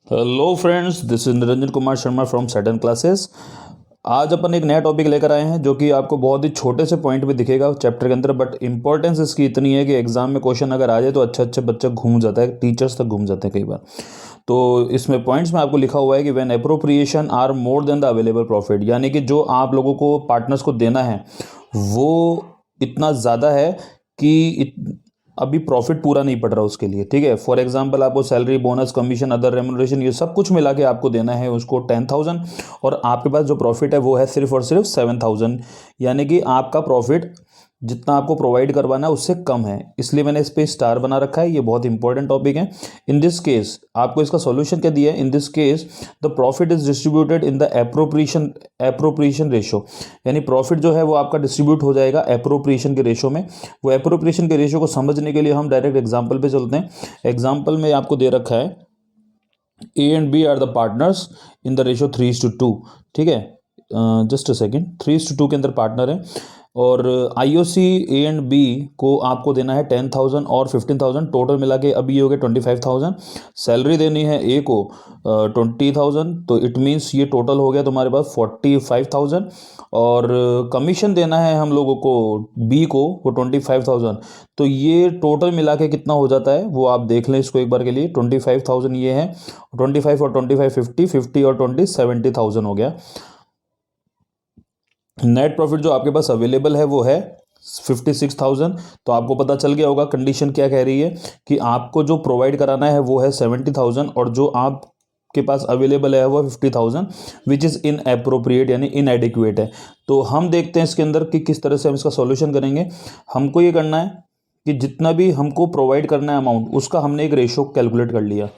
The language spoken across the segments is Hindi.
Hello friends, this is Niranjan Kumar Sharma from Saturn classes. आज अपन एक नया टॉपिक लेकर आए हैं जो कि आपको बहुत ही छोटे से पॉइंट में दिखेगा चैप्टर के अंदर, बट इंपॉर्टेंस इसकी इतनी है कि एग्जाम में क्वेश्चन अगर आ जाए तो अच्छे अच्छे बच्चा घूम जाता है, टीचर्स तक घूम जाते हैं कई बार। तो इसमें पॉइंट्स में आपको लिखा हुआ है कि when appropriation are more than the available profit, यानी कि जो आप लोगों को पार्टनर्स को देना है वो इतना ज़्यादा है कि अभी प्रॉफिट पूरा नहीं पड़ रहा उसके लिए। ठीक है, फॉर एग्जांपल आपको salary, bonus, commission, other remuneration ये सब कुछ मिला के आपको देना है उसको 10,000, और आपके पास जो प्रॉफिट है वो है सिर्फ और सिर्फ 7,000, यानी कि आपका प्रॉफिट जितना आपको प्रोवाइड करवाना है उससे कम है। इसलिए मैंने इस पे स्टार बना रखा है, ये बहुत इंपॉर्टेंट टॉपिक है। इन दिस केस आपको इसका सॉल्यूशन क्या दिया है, in this case the profit is distributed in the appropriation ratio, यानी प्रॉफिट जो है वो आपका डिस्ट्रीब्यूट हो जाएगा एप्रोप्रिएशन के रेशो में। वो एप्रोप्रिएशन के रेशो को समझने के लिए हम डायरेक्ट एग्जाम्पल पे चलते हैं। एग्जाम्पल में आपको दे रखा है A and B are the partners in the ratio 3:2। ठीक है, जस्ट अ सेकेंड, 3:2 के अंदर पार्टनर है, और आईओसी ए एंड बी को आपको देना है 10,000 और 15,000, टोटल मिला के अभी ये हो गया 25,000। सैलरी देनी है ए को 20,000, तो इट मीन्स ये टोटल हो गया तुम्हारे पास 45,000। और कमीशन देना है हम लोगों को बी को, वो 25,000। तो ये टोटल मिला के कितना हो जाता है वो आप देख लें इसको एक बार के लिए। 25,000 ये है, 25 और 25 50, 50 और 20 70,000 हो गया। नेट प्रॉफिट जो आपके पास अवेलेबल है वो है 56,000। तो आपको पता चल गया होगा कंडीशन क्या कह रही है कि आपको जो प्रोवाइड कराना है वो है 70,000, और जो आप के पास अवेलेबल है वो 50,000, विच इज़ इन अप्रोप्रिएट यानी इनएडिक्वेट है। तो हम देखते हैं इसके अंदर कि किस तरह से हम इसका सॉल्यूशन करेंगे। हमको ये करना है कि जितना भी हमको प्रोवाइड करना है अमाउंट, उसका हमने एक रेशो कैलकुलेट कर लिया।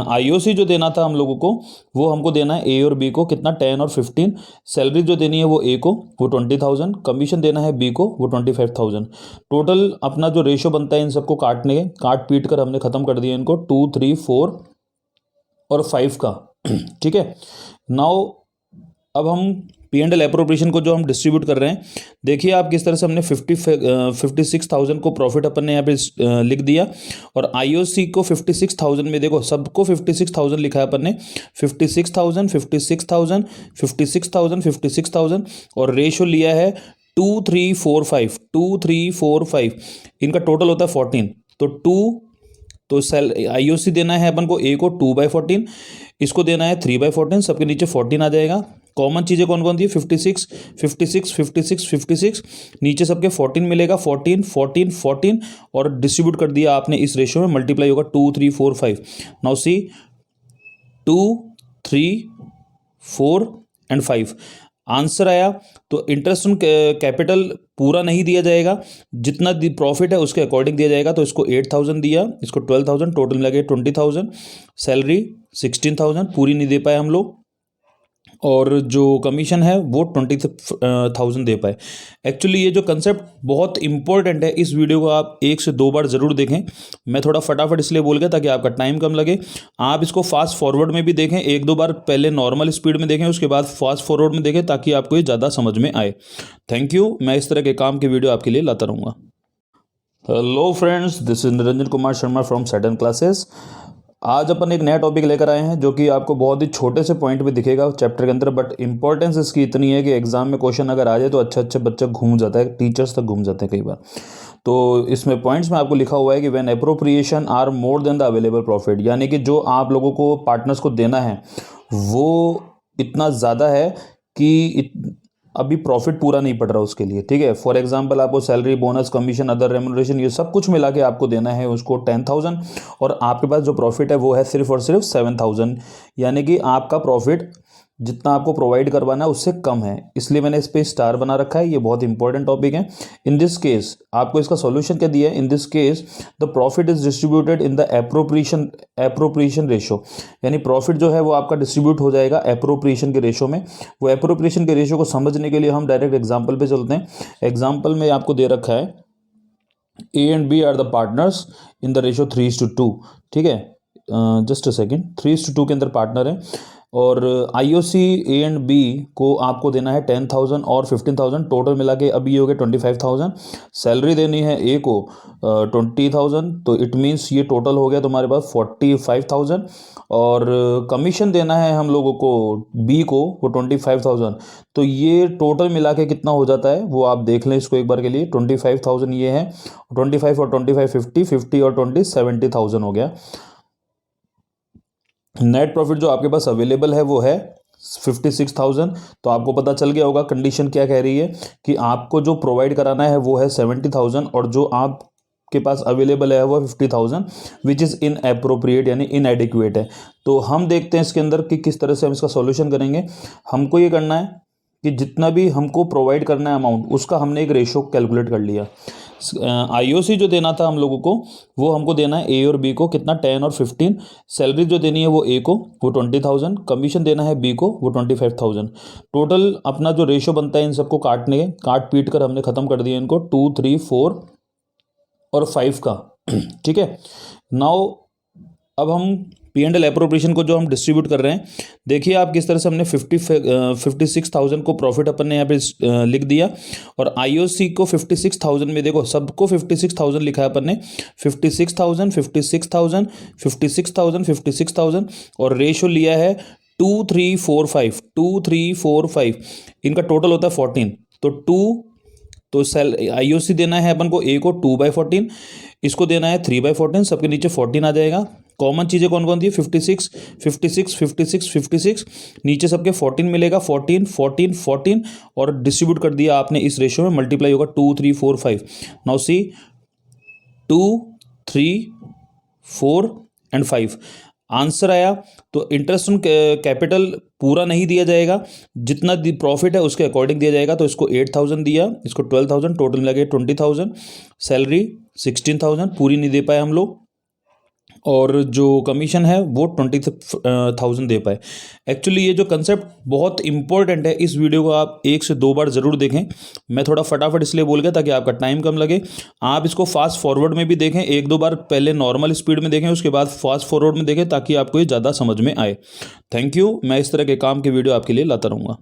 आईओसी जो देना था हम लोगों को वो हमको देना है ए और बी को, कितना 10 और 15। सैलरी जो देनी है वो ए को, वो 20,000। कमीशन देना है बी को, वो 25,000। टोटल अपना जो रेशो बनता है इन सबको काट पीट कर हमने ख़त्म कर दिया इनको 2, 3, 4 और 5 का। ठीक है, नाउ अब हम पी एंड एल एप्रोप्रिएशन को जो हम डिस्ट्रीब्यूट कर रहे हैं, देखिए आप किस तरह से हमने 56,000 को प्रॉफिट अपन ने यहाँ पे लिख दिया, और आईओसी को 56,000 में देखो सबको 56,000 लिखा है अपन ने, 56,000, 56,000, 56,000, 56,000, और रेशो लिया है 2, 3, 4, 5, 2, 3, 4, 5, इनका टोटल होता है 14। तो 2, तो सेल आईओसी देना है अपन को ए को 2/14, इसको देना है 3/14, सबके नीचे 14 आ जाएगा। कॉमन चीज़ें कौन कौन सी है, 56, 56, 56, 56, नीचे सबके 14 मिलेगा, 14, 14, 14, और डिस्ट्रीब्यूट कर दिया आपने इस रेशियो में, मल्टीप्लाई होगा 2, 3, 4, 5। नाउ सी 2, 3, 4 एंड 5 आंसर आया। तो इंटरेस्ट ऑन कैपिटल पूरा नहीं दिया जाएगा, जितना प्रॉफिट है उसके अकॉर्डिंग दिया जाएगा। तो इसको 8,000 दिया, इसको 12,000, टोटल मिला के 20,000। सैलरी 16,000 पूरी नहीं दे पाए हम लोग, और जो कमीशन है वो 20,000 दे पाए। एक्चुअली ये जो कंसेप्ट बहुत इंपॉर्टेंट है, इस वीडियो को आप 1 से 2 बार ज़रूर देखें। मैं थोड़ा फटाफट इसलिए बोल गया ताकि आपका टाइम कम लगे। आप इसको फास्ट फॉरवर्ड में भी देखें, 1-2 बार पहले नॉर्मल स्पीड में देखें, उसके बाद फास्ट फॉरवर्ड में देखें, ताकि आपको ये ज़्यादा समझ में आए। थैंक यू, मैं इस तरह के काम की वीडियो आपके लिए लाता रहूँगा। Hello friends, this is Niranjan Kumar Sharma from Saturn classes. आज अपन एक नया टॉपिक लेकर आए हैं जो कि आपको बहुत ही छोटे से पॉइंट में दिखेगा चैप्टर के अंदर, बट इंपॉर्टेंस इसकी इतनी है कि एग्जाम में क्वेश्चन अगर आ जाए तो अच्छे अच्छे बच्चा घूम जाता है, टीचर्स तक घूम जाते हैं कई बार। तो इसमें पॉइंट्स में आपको लिखा हुआ है कि when appropriation are more than the available profit, यानी कि जो आप लोगों को पार्टनर्स को देना है वो इतना ज़्यादा है कि अभी प्रॉफिट पूरा नहीं पड़ रहा उसके लिए। ठीक है, फॉर एग्जांपल आपको salary, bonus, commission, other remuneration ये सब कुछ मिला के आपको देना है उसको 10,000, और आपके पास जो प्रॉफिट है वो है सिर्फ और सिर्फ 7,000, यानी कि आपका प्रॉफिट जितना आपको प्रोवाइड करवाना है उससे कम है। इसलिए मैंने इस पे स्टार बना रखा है, ये बहुत इंपॉर्टेंट टॉपिक है। इन दिस केस आपको इसका सॉल्यूशन क्या दिया है, in this case the profit is distributed in the appropriation ratio, यानी प्रॉफिट जो है वो आपका डिस्ट्रीब्यूट हो जाएगा एप्रोप्रिएशन के रेशो में। वो एप्रोप्रिएशन के रेशो को समझने के लिए हम डायरेक्ट एग्जाम्पल पे चलते हैं। एग्जाम्पल में आपको दे रखा है A and B are the partners in the ratio 3:2। ठीक है, जस्ट अ सेकेंड, 3:2 के अंदर पार्टनर है, और IOC A एंड B को आपको देना है 10,000 और 15,000, टोटल मिला के अभी हो गए 25,000। सैलरी देनी है A को 20,000, तो इट मीन्स ये टोटल हो गया तुम्हारे पास 45,000। और कमीशन देना है हम लोगों को B को वो 25,000, तो ये टोटल मिला के कितना हो जाता है वो आप देख लें इसको एक बार के लिए। 25,000 ये है, 25 और 25 50, 50 और 20 70,000 हो गया। नेट प्रॉफिट जो आपके पास अवेलेबल है वो है 56,000। तो आपको पता चल गया होगा कंडीशन क्या कह रही है कि आपको जो प्रोवाइड कराना है वो है 70,000 और जो आप के पास अवेलेबल है वो 50,000, विच इज़ इन अप्रोप्रिएट यानी इनएडिक्वेट है। तो हम देखते हैं इसके अंदर कि किस तरह से हम इसका सॉल्यूशन करेंगे। हमको ये करना है कि जितना भी हमको प्रोवाइड करना है अमाउंट, उसका हमने एक रेशो कैलकुलेट कर लिया। IOC जो देना था हम लोगों को वो हमको देना है A और B को कितना 10 और 15। सैलरी जो देनी है वो A को वो 20,000, कमीशन देना है B को वो 25,000। टोटल अपना जो रेशो बनता है इन सबको काट पीट कर हमने ख़त्म कर दिया इनको 2, 3, 4 और 5 का। ठीक है, नाउ अब हम P&L एप्रोप्रिएशन को जो हम डिस्ट्रीब्यूट कर रहे हैं, देखिए आप किस तरह से हमने 56,000 को प्रॉफिट अपन ने यहाँ पे लिख दिया और IOC को 56,000 में देखो सबको 56,000 लिखा है अपन ने, 56,000 56,000 56,000 56,000 और रेशो लिया है 2, 3, 4, 5 2, 3, 4, 5, इनका टोटल होता है 14। तो 2 तो IOC देना है अपन को A को 2/14, इसको देना है 3/14, सबके नीचे 14 आ जाएगा। कॉमन चीज़ें कौन कौन सी है 56 56 56 56, नीचे सबके 14 मिलेगा, 14 14 14 और डिस्ट्रीब्यूट कर दिया आपने इस रेशियो में, मल्टीप्लाई होगा 2, 3, 4, 5। नाउ सी 2, 3, 4 एंड 5 आंसर आया। तो इंटरेस्ट ऑन कैपिटल पूरा नहीं दिया जाएगा, जितना प्रॉफिट है उसके अकॉर्डिंग दिया जाएगा। तो इसको 8,000 दिया, इसको 12,000, टोटल मिला के 20,000। सैलरी 16,000 पूरी नहीं दे पाए हम लोग, और जो कमीशन है वो 20,000 दे पाए। एक्चुअली ये जो कंसेप्ट बहुत इंपॉर्टेंट है, इस वीडियो को आप 1 से 2 बार ज़रूर देखें। मैं थोड़ा फटाफट इसलिए बोल गया ताकि आपका टाइम कम लगे। आप इसको फास्ट फॉरवर्ड में भी देखें, 1-2 बार पहले नॉर्मल स्पीड में देखें, उसके बाद फास्ट फॉरवर्ड में देखें ताकि आपको ये ज़्यादा समझ में आए। Thank you. मैं इस तरह के काम की वीडियो आपके लिए लाता रहूँगा।